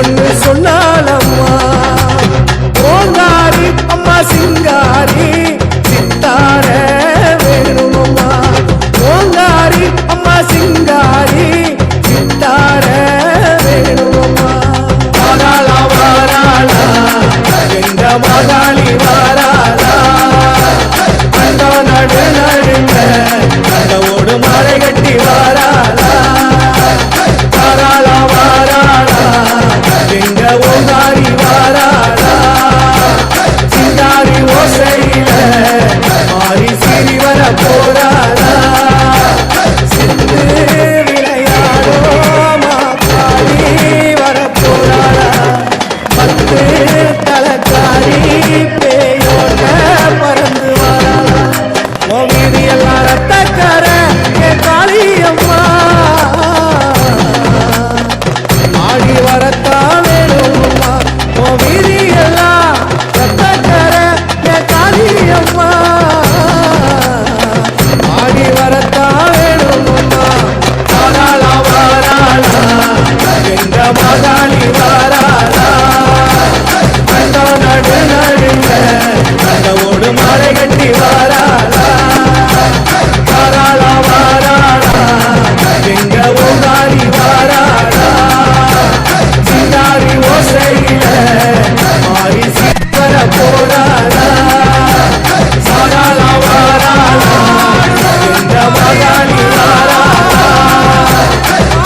ஒன்று சொன்னாலம்மா ஓங்காரி அம்மா சிங்காரி சித்தார வேணுமம்மா ஓங்காரி அம்மா சிங்காரி சித்தார வேணுமம்மா வாராளா வாராளா எங்க மகாளி வாராளா கண்டோ நடு நடுங்க கண்டவோடு மலை கட்டி வாராளா வாராளா வாராளா எங்க ஓங்காரி வாராளா சிங்காரி ஓசையில மாறி சிறி வர போராளா சிந்து விளையாடோ மாக்காரி வர போராளா பத்து தலக்காரி பேயோட பறந்து வாராளா வீதி எல்லாம் ரத்தக்கார என் காளியம்மா ஆடி வரத்தா வேணும்மா வீதி எல்லாம் ரத்தக்கார என் காளியம்மா ஆடி வரத்தா வேணும்மா வாராளா வாராளா எங்க மகாளி வாராளா கண்டோ நடு நடுங்க கண்டவோடு மலை கட்டி வாராளா வாராளா வாராளா எங்க ஓங்காரி வாராளா சிங்காரி ஓசையில மாறி சிவர போராளா வாராளா வாராளா எங்க மகாளி வாராளா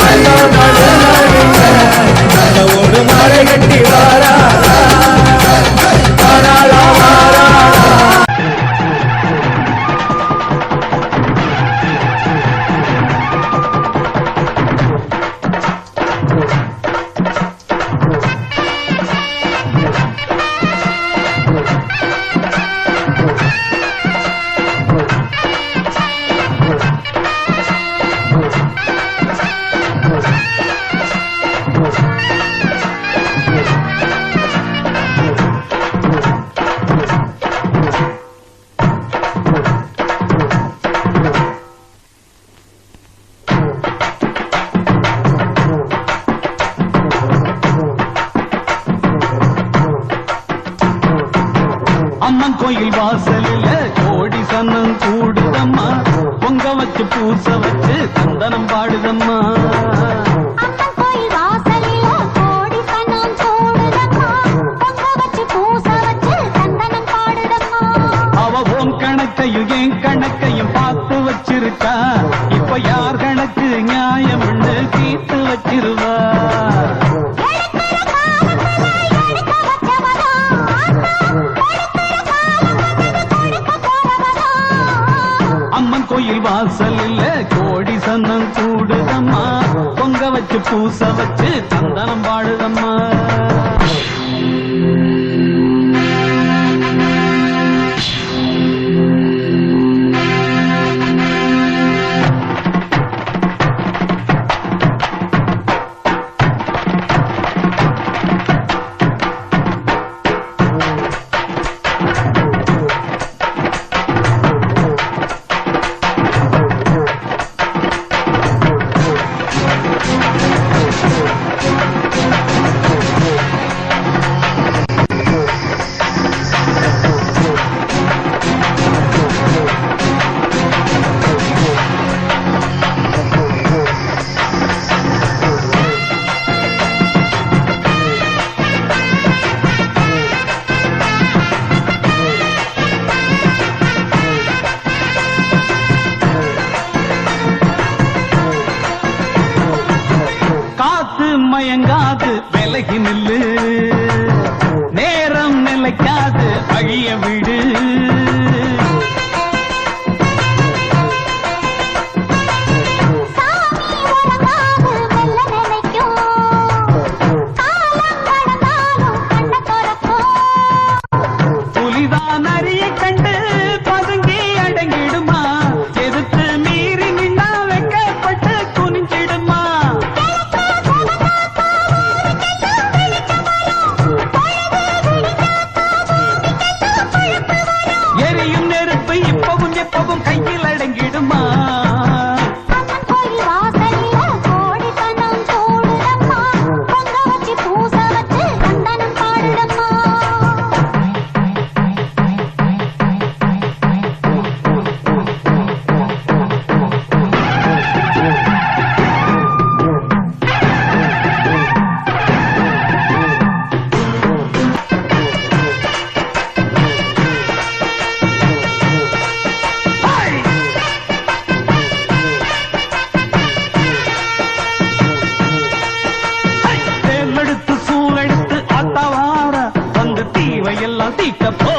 கண்டோ நடு நடுங்க கண்டவோடு மலை கட்டி வாராளா வாராளா வாராளா அம்மன் கோயில் வாசலில கோடி சன்னம் கூடுதம்மா பொங்க வச்சு பூச வச்சு சந்தனம் பாடுதம்மா அம்மன் கோயில் வாசலில கோடி சன்னம் கூடுதம்மா பொங்க வச்சு பூச வச்சு சந்தனம் பாடுதம்மா அவ உன் கணக்கையும் என் கணக்கையும் பார்த்து வச்சிருக்கா இப்ப யார் கணக்கு நியாயம்னு தீர்த்து வச்சிருவா அம்மன் கோயில் வாசலில் கோடி சந்தனம் கூடுதம்மா பொங்க வச்சு பூச வச்சு சந்தனம் பாடுதம்மா மயங்காது விலகி நில்லு நேரம் நிலைக்காது வழிய விடு புலிதான் அறிய கண்டு பதுங்கி அடங்கிடுமா எதிர்த்து மீறி நின்னா வைக்கப்பட்டு குனிஞ்சிடுமா தீக்க போ